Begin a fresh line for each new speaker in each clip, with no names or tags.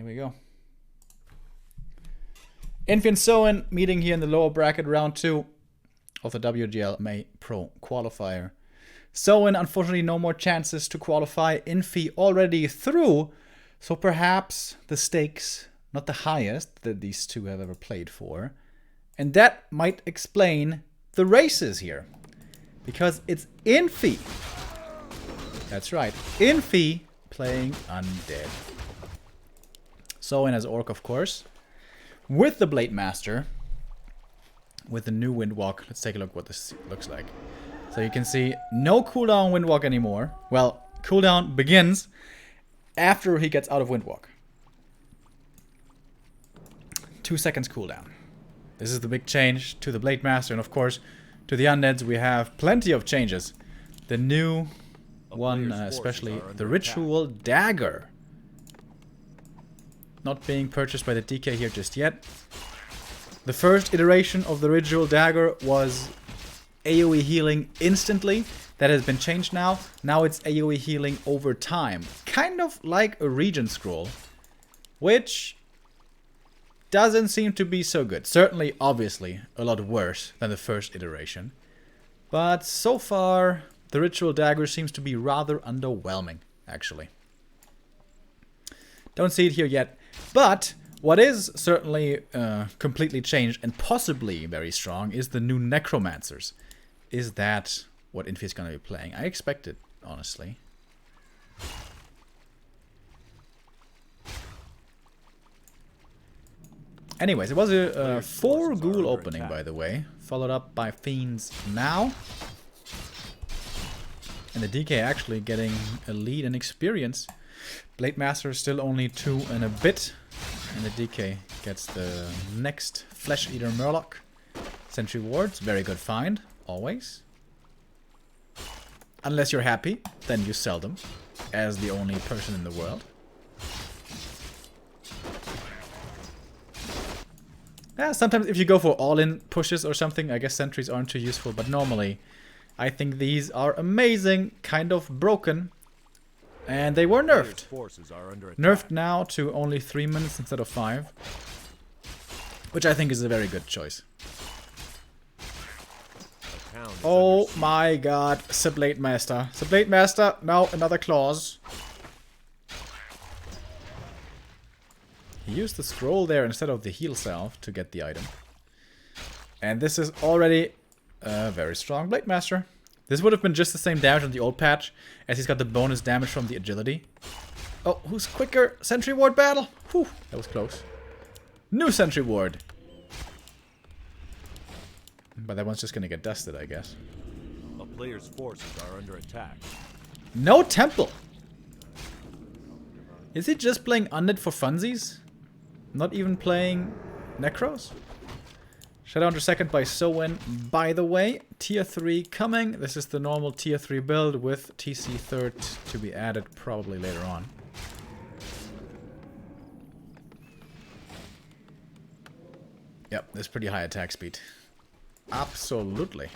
we go. Infi and Soen meeting here in the lower bracket, round 2 of the WGL May Pro Qualifier. Soen, unfortunately, no more chances to qualify. Infi already through, so perhaps the stakes not the highest that these two have ever played for. And that might explain the races here. Because it's Infi. That's right. Infi playing Undead. Soen as Orc, of course. With the Blade Master. With the new Windwalk. Let's take a look what this looks like. So you can see no cooldown Windwalk anymore. Well, cooldown begins after he gets out of Windwalk. 2 seconds cooldown. This is the big change to the Blade Master, and of course to the Undeads we have plenty of changes. The new one, especially the Ritual Dagger. Not being purchased by the DK here just yet. The first iteration of the Ritual Dagger was AoE healing instantly. That has been changed now. Now it's AoE healing over time. Kind of like a Regen Scroll. Which doesn't seem to be so good. Certainly, obviously, a lot worse than the first iteration. But so far, the Ritual Dagger seems to be rather underwhelming, actually. Don't see it here yet. But what is certainly completely changed and possibly very strong is the new Necromancers. Is that what Infi is going to be playing? I expect it, honestly. Anyways, it was a 4 ghoul opening, by the way. Followed up by Fiends now. And the DK actually getting a lead in experience. Blade Master is still only 2 and a bit. And the DK gets the next Flesh Eater Murloc. Sentry Wards, very good find, always. Unless you're happy, then you sell them. As the only person in the world. Yeah, sometimes if you go for all-in pushes or something, I guess sentries aren't too useful. But normally, I think these are amazing, kind of broken. And they were nerfed. Nerfed now to only 3 minutes instead of 5. Which I think is a very good choice. Oh my god, Blade Master. Blade Master, now another clause. He used the scroll there instead of the heal salve to get the item. And this is already a very strong Blade Master. This would have been just the same damage on the old patch, as he's got the bonus damage from the agility. Oh, who's quicker? Sentry Ward battle? Whew, that was close. New Sentry Ward. But that one's just gonna get dusted, I guess.
A player's forces are under attack.
No temple! Is he just playing Undead for funsies? Not even playing Necros? Shadowhunter second by Soen, by the way. Tier 3 coming. This is the normal Tier 3 build with TC third to be added probably later on. Yep, there's pretty high attack speed. Absolutely.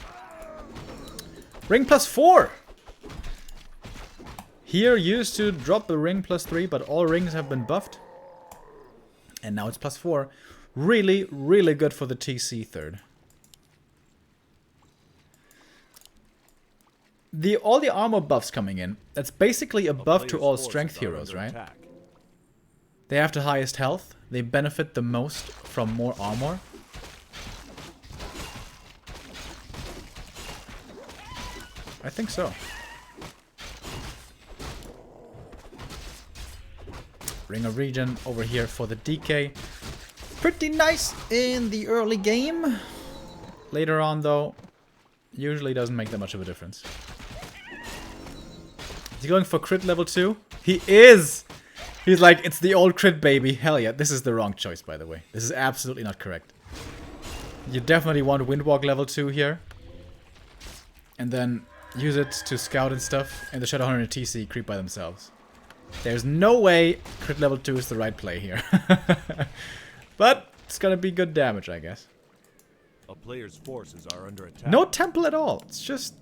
Ring +4! Here used to drop the ring +3, but all rings have been buffed. And now it's +4. Really, really good for the TC third. All the armor buffs coming in, that's basically a buff to all strength heroes, right? They have the highest health. They benefit the most from more armor. I think so. Ring of Regen over here for the DK. Pretty nice in the early game. Later on, though, usually doesn't make that much of a difference. Is he going for crit level 2? He is! He's like, it's the old crit, baby. Hell yeah. This is the wrong choice, by the way. This is absolutely not correct. You definitely want Windwalk level 2 here. And then use it to scout and stuff. And the Shadowhunter and TC creep by themselves. There's no way crit level 2 is the right play here. But it's gonna be good damage, I guess.
A player's forces are under attack.
No temple at all. It's just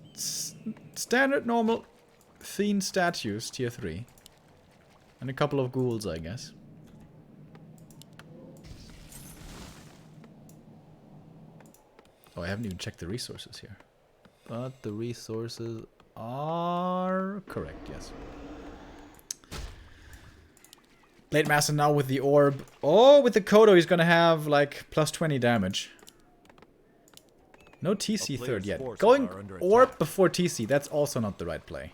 standard normal Fiend statues, tier 3. And a couple of ghouls, I guess. Oh, I haven't even checked the resources here. But the resources are correct, yes. Blade Master now with the orb. Oh, with the Kodo he's gonna have like plus 20 damage. No TC third yet. Going orb before TC, that's also not the right play.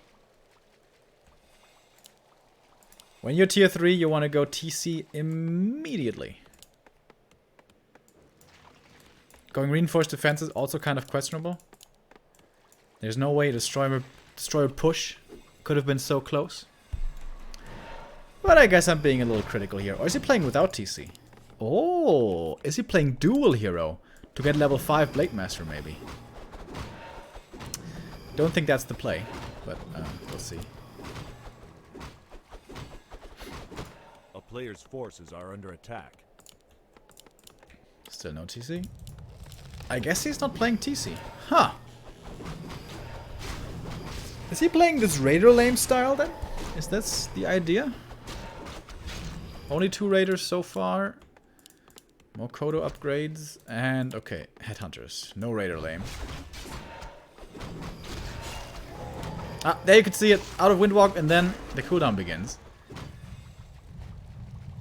When you're tier 3, you want to go TC immediately. Going reinforced defense is also kind of questionable. There's no way Destroyer push could have been so close. But I guess I'm being a little critical here. Or is he playing without TC? Oh, is he playing dual hero to get level 5 Blade Master maybe? Don't think that's the play, but we'll see.
A player's forces are under attack.
Still no TC? I guess he's not playing TC. Huh. Is he playing this Raider lame style then? Is that the idea? Only 2 Raiders so far. More Kodo upgrades. And, okay, Headhunters. No Raider lame. Ah, there you can see it. Out of Windwalk, and then the cooldown begins.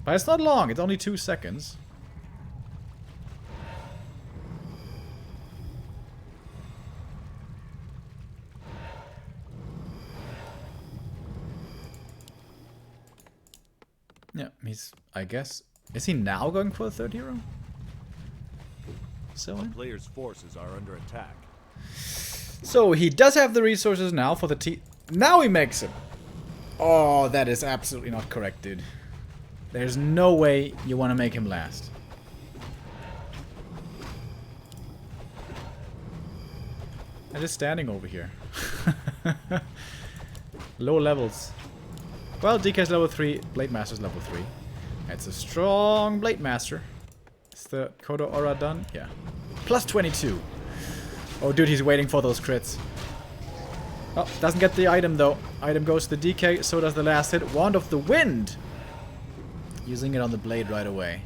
But it's not long. It's only 2 seconds. Yeah, he's, I guess... Is he now going for a 3rd hero? So,
A player's forces are under attack.
so he does have the resources now for the T... Now he makes it! Oh, that is absolutely not correct, dude. There's no way you want to make him last. I'm just standing over here. Low levels. Well, DK's level 3, Blade Master's level 3. It's a strong Blade Master. Is the Kodo Aura done? Yeah. Plus 22. Oh, dude, he's waiting for those crits. Oh, doesn't get the item, though. Item goes to the DK, so does the last hit. Wand of the Wind! Using it on the blade right away.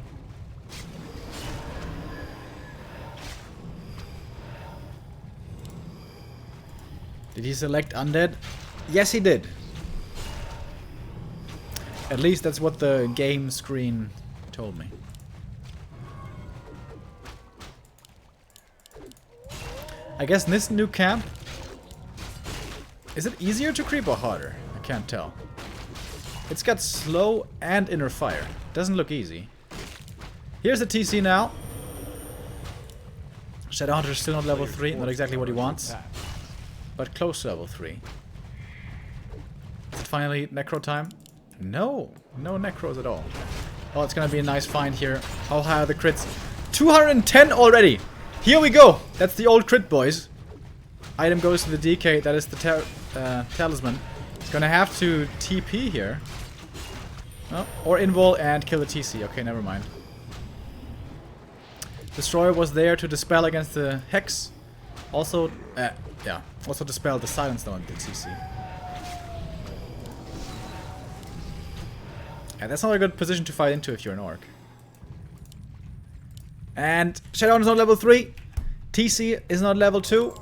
Did he select Undead? Yes, he did. At least that's what the game screen told me. I guess in this new camp... Is it easier to creep or harder? I can't tell. It's got slow and inner fire. Doesn't look easy. Here's the TC now. Shadowhunter is still not level 3. Not exactly what he wants. But close to level 3. Is it finally Necro time? No. No Necros at all. Oh, it's gonna be a nice find here. How high are the crits? 210 already! Here we go! That's the old crit, boys. Item goes to the DK. That is the talisman. He's gonna have to TP here. Oh, or invul and kill the TC. Okay, never mind. Destroyer was there to dispel against the Hex. Also, yeah. Also dispel the silence on the TC. And that's not a good position to fight into if you're an orc. And Shadowhunter is not level 3. TC is not level 2.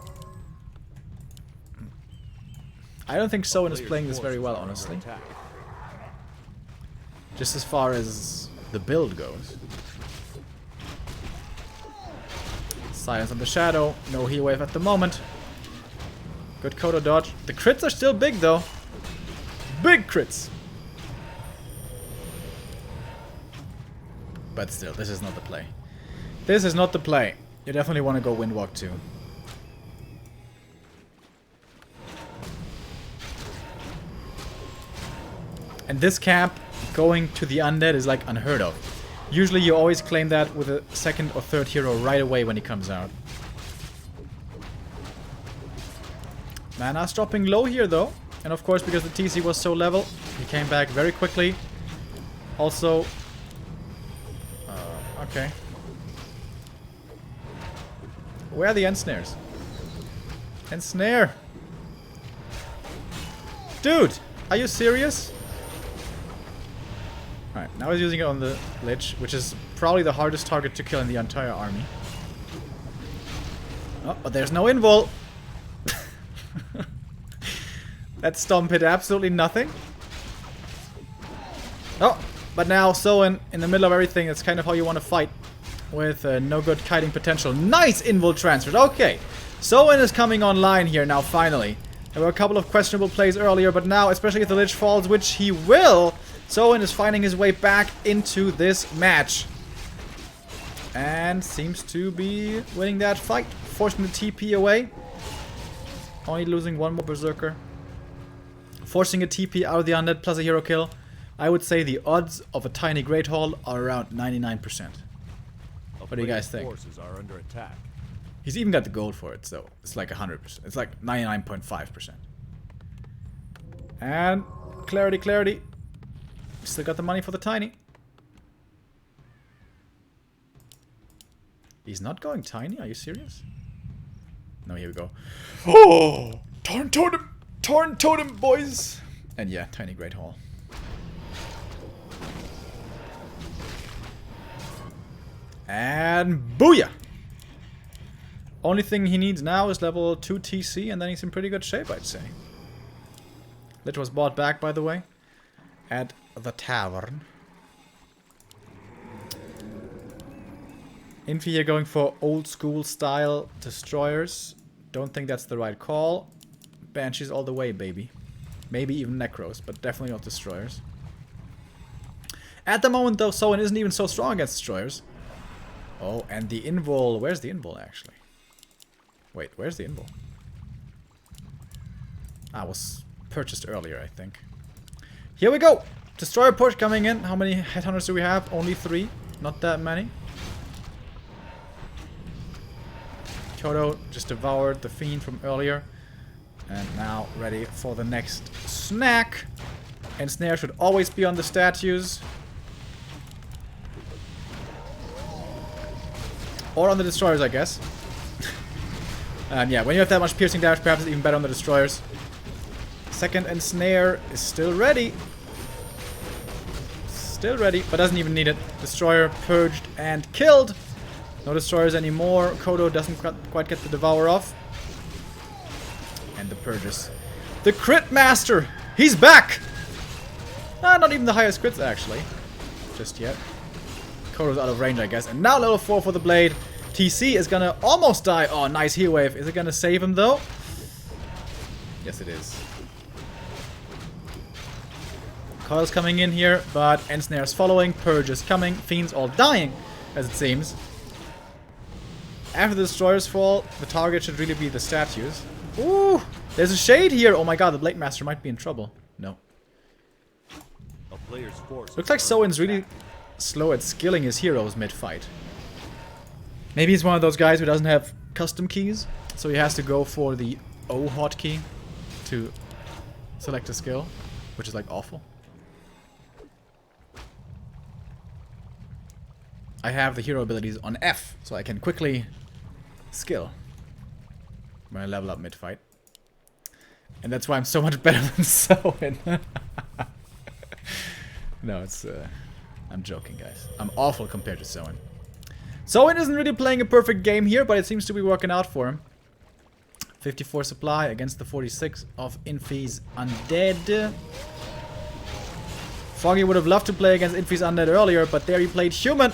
I don't think Soen is playing this very well, honestly. Just as far as the build goes. Silence on the Shadow. No heal wave at the moment. Good Kodo dodge. The crits are still big, though. Big crits. But still, this is not the play. This is not the play. You definitely want to go Windwalk too. And this camp, going to the Undead is like unheard of. Usually you always claim that with a 2nd or 3rd hero right away when he comes out. Mana's dropping low here though. And of course because the TC was so level, he came back very quickly. Also... okay. Where are the ensnares? Ensnare! Dude! Are you serious? Alright, now he's using it on the Lich, which is probably the hardest target to kill in the entire army. Oh, but there's no invul. That stomp hit absolutely nothing. Oh, but now Soen in the middle of everything. That's kind of how you want to fight. With no good kiting potential. Nice invul transfers. Okay. Soen is coming online here now, finally. There were a couple of questionable plays earlier, but now, especially if the Lich falls, which he will, Soen is finding his way back into this match. And seems to be winning that fight. Forcing the TP away. Only losing one more Berserker. Forcing a TP out of the Undead plus a hero kill. I would say the odds of a tiny Great Hall are around 99%. What do you guys think?
Forces are under attack.
He's even got the gold for it, so it's like 100%. It's like 99.5%. And clarity, clarity. Still got the money for the tiny. He's not going tiny? Are you serious? No, here we go. Oh! Torn Totem! Torn Totem, boys! And yeah, tiny Great Hall. And booyah! Only thing he needs now is level 2 TC, and then he's in pretty good shape, I'd say. Lich was bought back, by the way, at the tavern. Infi here going for old school style destroyers. Don't think that's the right call. Banshees all the way, baby. Maybe even Necros, but definitely not destroyers. At the moment, though, Soen isn't even so strong against destroyers. Oh, and the invul. Where's the invul, actually? Wait, where's the invul? Ah, was purchased earlier, I think. Here we go! Destroyer push coming in. How many headhunters do we have? Only 3. Not that many. Kodo just devoured the fiend from earlier. And now ready for the next snack. And snare should always be on the statues. Or on the destroyers, I guess. And yeah, when you have that much piercing damage, perhaps it's even better on the destroyers. Second ensnare is still ready. Still ready, but doesn't even need it. Destroyer purged and killed. No destroyers anymore. Kodo doesn't quite get the devour off. And the purges. The crit master! He's back! Not even the highest crits, actually. Just yet. Kodo's out of range, I guess. And now level 4 for the blade. TC is gonna almost die. Oh, nice heal wave. Is it gonna save him, though? Yes, it is. Coil's coming in here, but Ensnare's following. Purge is coming. Fiends all dying, as it seems. After the destroyers fall, the target should really be the statues. Ooh! There's a shade here! Oh my god, the Blade Master might be in trouble. No.
A player's force.
Looks like Soen's really slow at skilling his heroes mid-fight. Maybe he's one of those guys who doesn't have custom keys, so he has to go for the O hotkey to select a skill, which is like awful. I have the hero abilities on F, so I can quickly skill when I level up mid-fight. And that's why I'm so much better than Soen. No, it's... I'm joking, guys. I'm awful compared to Soen. Soen isn't really playing a perfect game here, but it seems to be working out for him. 54 supply against the 46 of Infi's Undead. Foggy would have loved to play against Infi's Undead earlier, but there he played Human.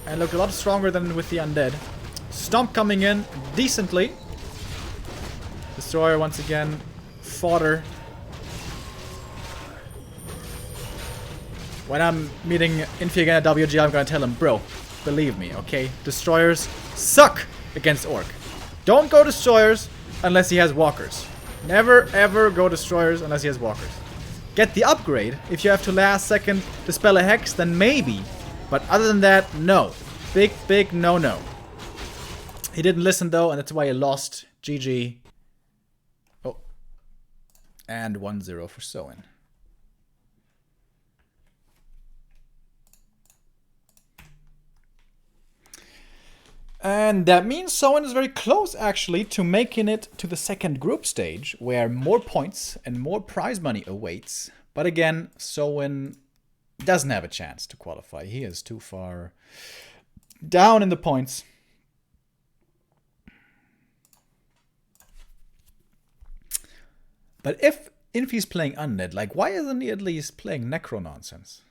And looked a lot stronger than with the Undead. Stomp coming in decently. Destroyer once again. Fodder. When I'm meeting Infi again at WGL, I'm gonna tell him, bro, believe me, okay? Destroyers suck against Orc. Don't go Destroyers unless he has Walkers. Never ever go Destroyers unless he has Walkers. Get the upgrade. If you have to last second dispel a Hex, then maybe. But other than that, no. Big, big no-no. He didn't listen though, and that's why he lost. GG. Oh. And 1-0 for Soen. And that means Soen is very close, actually, to making it to the second group stage, where more points and more prize money awaits. But again, Soen doesn't have a chance to qualify. He is too far down in the points. But if Infi's playing Undead, like, why isn't he at least playing Necro nonsense?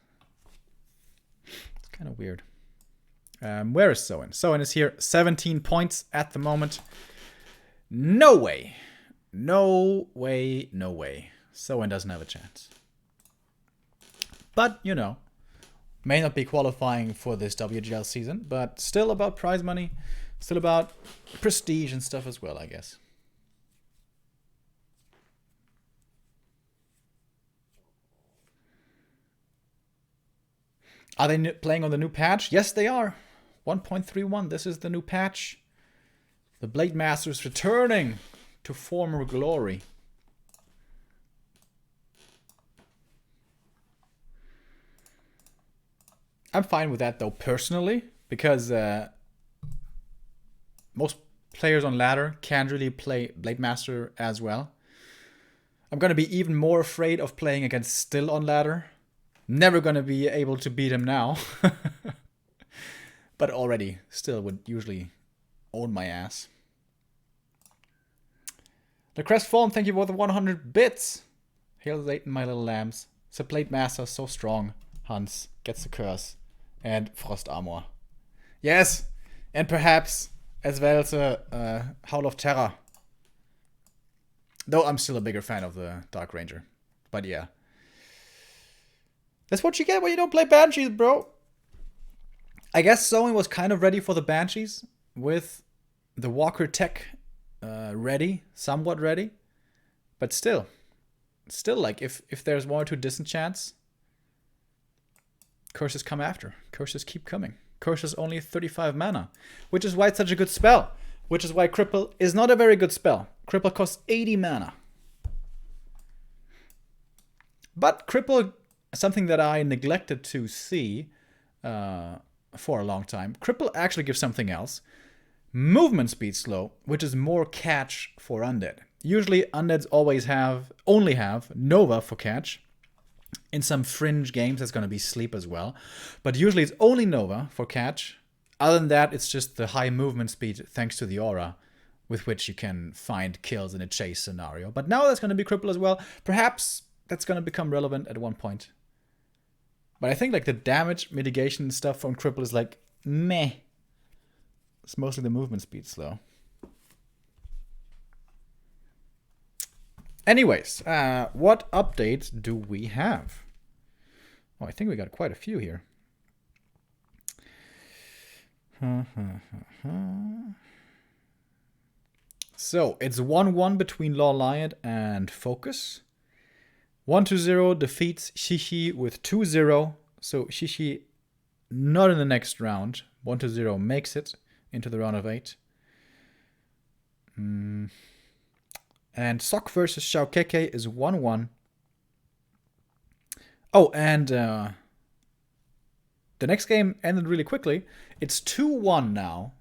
It's kind of weird. Where is Soen? Soen is here, 17 points at the moment. No way. No way, no way. Soen doesn't have a chance. But, you know, may not be qualifying for this WGL season, but still about prize money, still about prestige and stuff as well, I guess. Are they playing on the new patch? Yes, they are. 1.31, this is the new patch. The Blade Masters returning to former glory. I'm fine with that though, personally, because most players on ladder can't really play Blade Master as well. I'm gonna be even more afraid of playing against Still on ladder. Never gonna be able to beat him now. But already, Still would usually own my ass. The Crestfallen, thank you for the 100 bits. Hail Satan, my little lambs. The Blade Master, so strong. Hans gets the curse. And Frost Armor. Yes! And perhaps as well the Howl of Terror. Though I'm still a bigger fan of the Dark Ranger. But yeah. That's what you get when you don't play Banshees, bro. I guess Soen was kind of ready for the Banshees. With the Walker Tech ready. Somewhat ready. But still. Still, like, if there's 1 or 2 disenchants, curses come after. Curses keep coming. Curses only 35 mana. Which is why it's such a good spell. Which is why Cripple is not a very good spell. Cripple costs 80 mana. But Cripple, something that I neglected to see for a long time. Cripple actually gives something else. Movement speed slow, which is more catch for Undead. Usually Undeads only have Nova for catch. In some fringe games, that's going to be sleep as well. But usually it's only Nova for catch. Other than that, it's just the high movement speed thanks to the aura with which you can find kills in a chase scenario. But now that's going to be Cripple as well. Perhaps that's going to become relevant at one point. But I think like the damage mitigation stuff from Cripple is like meh. It's mostly the movement speed slow. Anyways, what updates do we have? Oh, I think we got quite a few here. So, it's 1-1 between Law Lion and Focus. 1-0 defeats Shishi with 2-0. So, Shishi not in the next round. 1-0 makes it into the round of 8. And Sok versus Xiao Keke is 1-1. Oh, and the next game ended really quickly. It's 2-1 now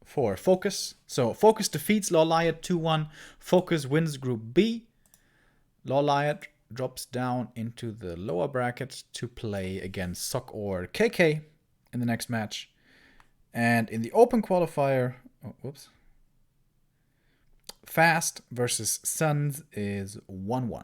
for Focus. So Focus defeats Law Lion 2-1. Focus wins Group B. Law Lion drops down into the lower bracket to play against Sok or KK in the next match. And in the open qualifier, Fast versus Suns is 1-1.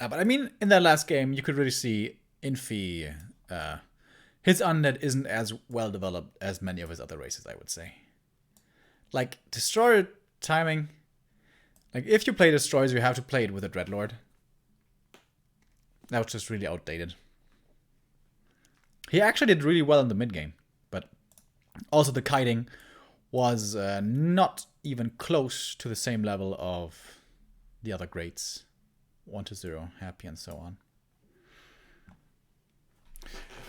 But I mean, in that last game, you could really see Infi, his undead isn't as well developed as many of his other races, I would say. Like, Destroyer timing, like, if you play Destroyers, you have to play it with a Dreadlord. That was just really outdated. He actually did really well in the mid game, but also the kiting was not even close to the same level of the other greats. 1-0, happy, and so on.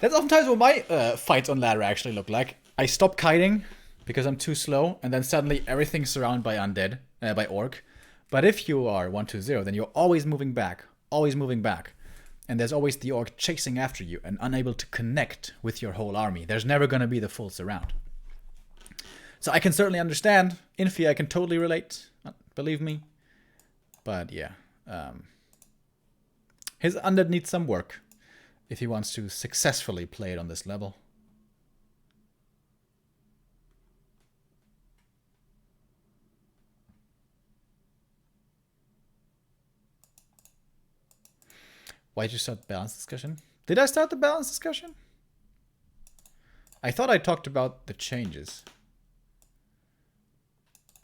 That's oftentimes what my fights on ladder actually look like. I stop kiting, because I'm too slow, and then suddenly everything's surrounded by undead, by orc. But if you are 1-2-0, then you're always moving back. And there's always the orc chasing after you and unable to connect with your whole army. There's never going to be the full surround. So I can certainly understand. Infi, I can totally relate. Believe me. But yeah. His undead needs some work if he wants to successfully play it on this level. Why did you start the balance discussion? Did I start the balance discussion? I thought I talked about the changes.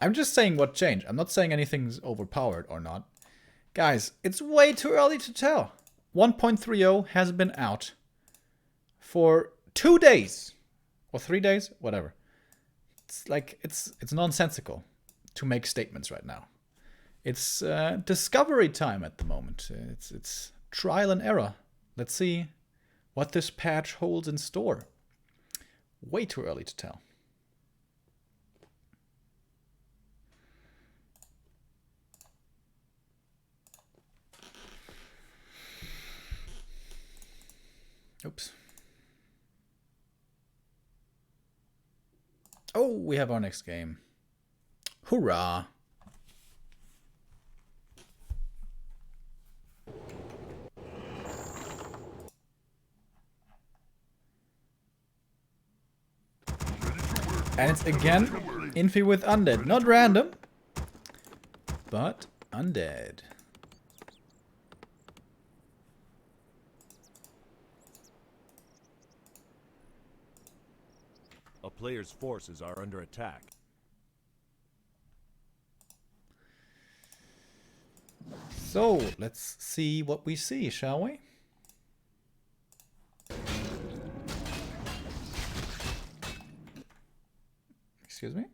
I'm just saying what changed. I'm not saying anything's overpowered or not. Guys, it's way too early to tell. 1.30 has been out for 2 days. Or 3 days? Whatever. It's like, it's nonsensical to make statements right now. It's discovery time at the moment. It's trial and error. Let's see what this patch holds in store. Way too early to tell. Oops. Oh, we have our next game. Hurrah! And it's again Infi with undead. Not random, but undead.
A player's forces are under attack.
So, let's see what we see, shall we? Excuse me?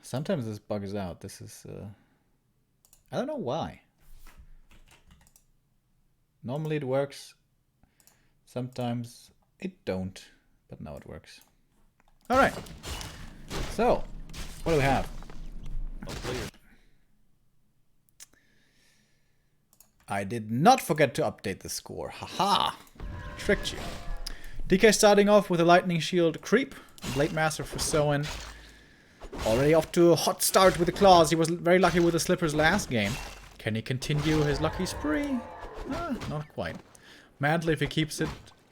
Sometimes this bugs out. This is... I don't know why. Normally it works. Sometimes it don't. But now it works. Alright. So, what do we have? I did not forget to update the score. Haha! Tricked you. DK starting off with a Lightning Shield creep. Blade Master for Soen. Already off to a hot start with the claws. He was very lucky with the slippers last game. Can he continue his lucky spree? Not quite. Mantle, if he keeps it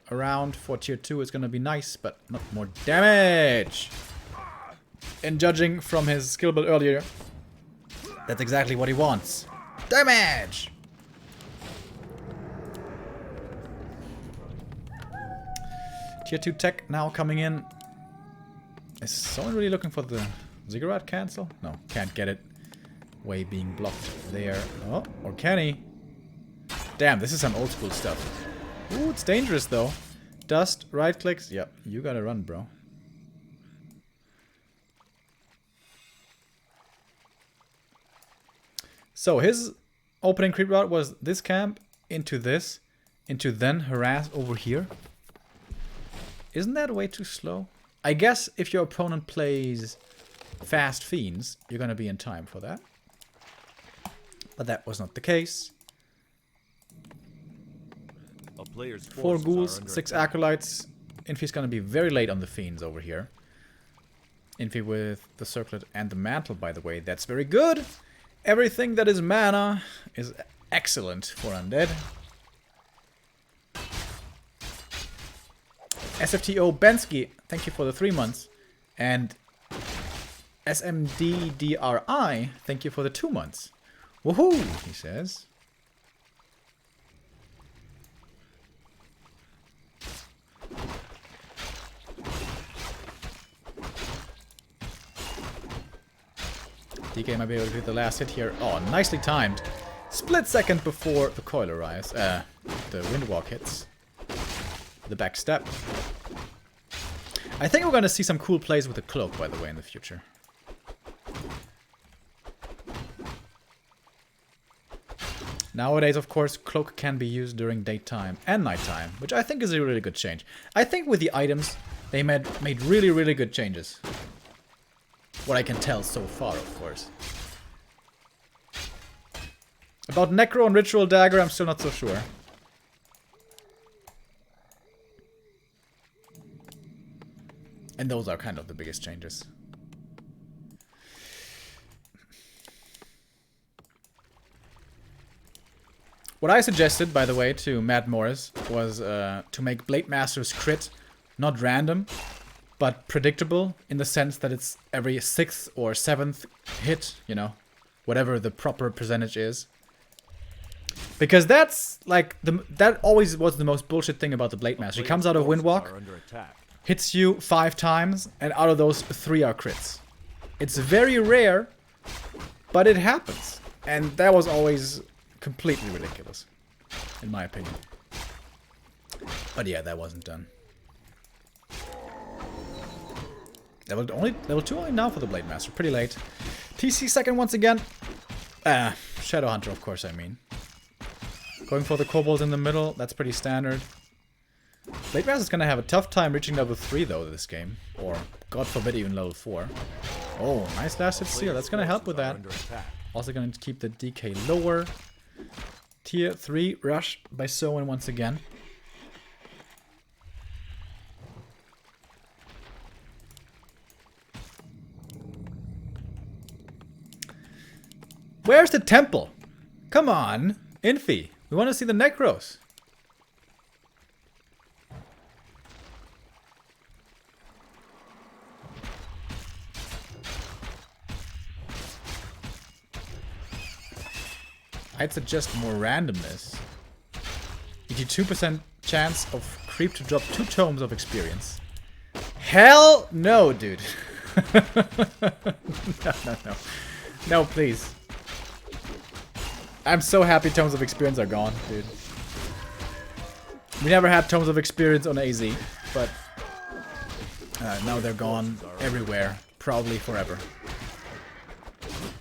around for tier 2, is going to be nice, but not more damage. And judging from his skill build earlier, that's exactly what he wants. Damage! Tier 2 tech now coming in. Is someone really looking for the ziggurat cancel? No, can't get it. Way being blocked there. Oh, or can he? Damn, this is some old school stuff. Ooh, it's dangerous though. Dust, right clicks. Yep, you gotta run, bro. So his opening creep route was this camp, into this, into then harass over here. Isn't that way too slow? I guess if your opponent plays fast fiends, you're gonna be in time for that. But that was not the case.
A player's
4 ghouls, 6 acolytes. Infi's gonna be very late on the fiends over here. Infi with the circlet and the mantle, by the way. That's very good. Everything that is mana is excellent for undead. SFTO Bensky, thank you for the 3 months. And SMDDRI, thank you for the 2 months. Woohoo, he says. DK might be able to hit the last hit here. Oh, nicely timed. Split second before the coil arrives. The windwalk hits. The back step. I think we're going to see some cool plays with the cloak, by the way, in the future. Nowadays, of course, cloak can be used during daytime and nighttime, which I think is a really good change. I think with the items, They made really, really good changes. What I can tell so far, of course. About Necro and Ritual Dagger, I'm still not so sure. And those are kind of the biggest changes. What I suggested, by the way, to Matt Morris was to make Blade Master's crit not random, but predictable in the sense that it's every 6th or 7th hit, you know, whatever the proper percentage is. Because that's like that always was the most bullshit thing about the Blade Master. He comes out of Windwalk, hits you 5 times, and out of those 3 are crits. It's very rare, but it happens. And that was always completely ridiculous, in my opinion. But yeah, that wasn't done. Level 2 only now for the Blade Master. Pretty late. TC second once again. Shadow Hunter, of course, I mean. Going for the kobolds in the middle, that's pretty standard. Blade Master's gonna have a tough time reaching level 3 though this game. Or, God forbid, even level 4. Oh, nice last hit seal. That's gonna help with that. Also gonna keep the DK lower. Tier 3 rush by Soen once again. Where's the temple? Come on, Infi. We want to see the Necros. I'd suggest more randomness. 82% chance of creep to drop 2 tomes of experience. Hell no, dude. No. No, please. I'm so happy tomes of experience are gone, dude. We never had tomes of experience on AZ, but now they're gone everywhere, probably forever.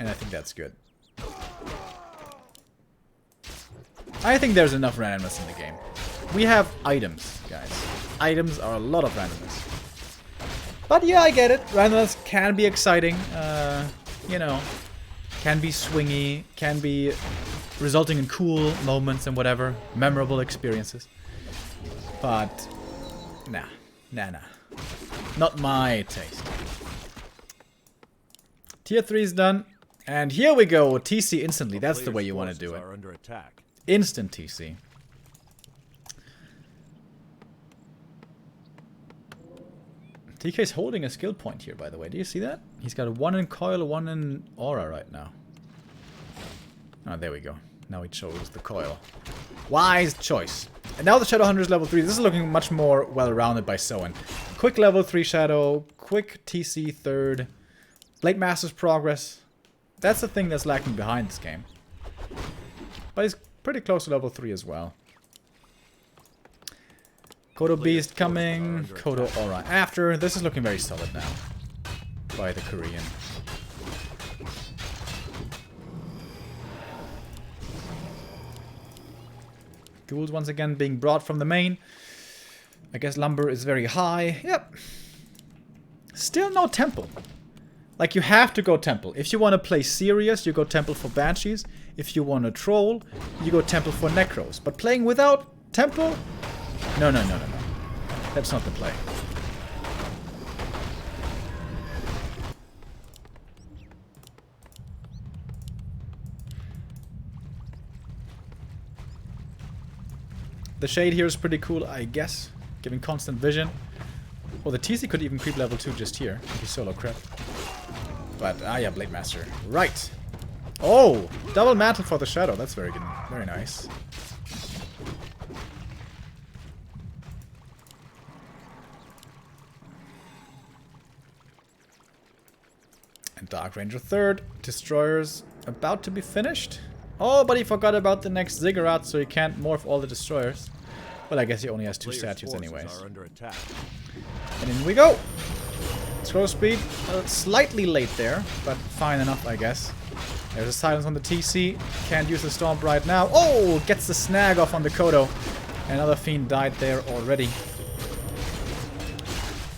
And I think that's good. I think there's enough randomness in the game. We have items, guys. Items are a lot of randomness. But yeah, I get it. Randomness can be exciting. You know, can be swingy, can be resulting in cool moments and whatever. Memorable experiences. But, nah. Not my taste. Tier 3 is done. And here we go. TC instantly. That's the way you want to do it. Instant TC. TK's holding a skill point here, by the way. Do you see that? He's got 1 in coil, 1 in aura right now. Oh, there we go. Now he chose the coil. Wise choice. And now the Shadow Hunter is level 3. This is looking much more well-rounded by Soen. Quick level 3 Shadow. Quick TC third. Blade Master's progress. That's the thing that's lacking behind this game. But he's pretty close to level 3 as well. Kodo Beast coming. Kodo Aura after. This is looking very solid now. By the Korean. Ghouls once again being brought from the main. I guess lumber is very high. Yep. Still no temple. Like, you have to go temple. If you want to play serious, you go temple for banshees. If you want to troll, you go temple for necros. But playing without temple? No. That's not the play. The shade here is pretty cool, I guess. Giving constant vision. Well, the TC could even creep level 2 just here. If you solo crap. But, yeah, Blade Master. Right. Oh! Double mantle for the Shadow. That's very good. Very nice. And Dark Ranger third. Destroyers about to be finished. Oh, but he forgot about the next Ziggurat, so he can't morph all the Destroyers. Well, I guess he only has 2 statues anyways. And in we go! Scroll speed, slightly late there, but fine enough, I guess. There's a silence on the TC. Can't use the Stomp right now. Oh! Gets the snag off on the Kodo. Another Fiend died there already.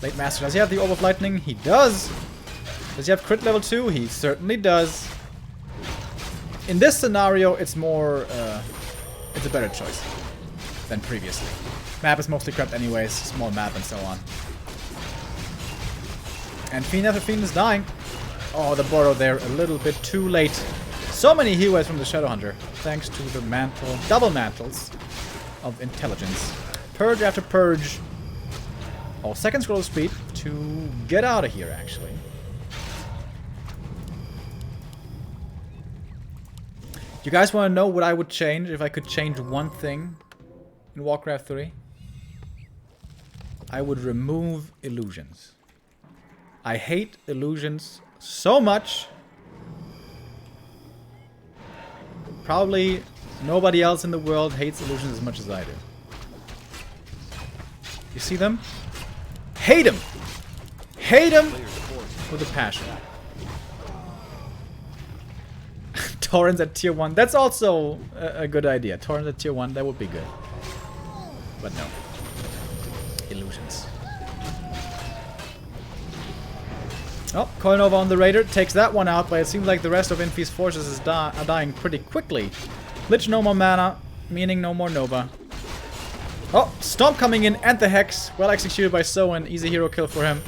Blade Master, does he have the Orb of Lightning? He does. Does he have crit level 2? He certainly does. In this scenario, it's more, it's a better choice than previously. Map is mostly crap anyways, small map and so on. And Fiend after Fiend is dying. Oh, the Borrow there a little bit too late. So many healwaves from the Shadowhunter, thanks to the mantle, double mantles of intelligence. Purge after purge. Oh, second scroll of speed to get out of here, actually. You guys want to know what I would change if I could change one thing in Warcraft 3? I would remove illusions. I hate illusions so much. Probably nobody else in the world hates illusions as much as I do. You see them? Hate them! Hate them with a passion. Torrents at tier 1. That's also a good idea. Torrents at tier 1, that would be good. But no. Illusions. Oh, Coil Nova on the Raider takes that one out, but it seems like the rest of Infi's forces are dying pretty quickly. Lich no more mana, meaning no more Nova. Oh, Stomp coming in and the Hex. Well executed by Soen. Easy hero kill for him.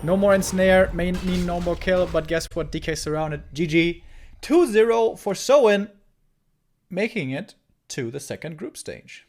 No more Ensnare, may mean no more kill, but guess what? DK surrounded. GG. 2-0 for Soen, making it to the second group stage.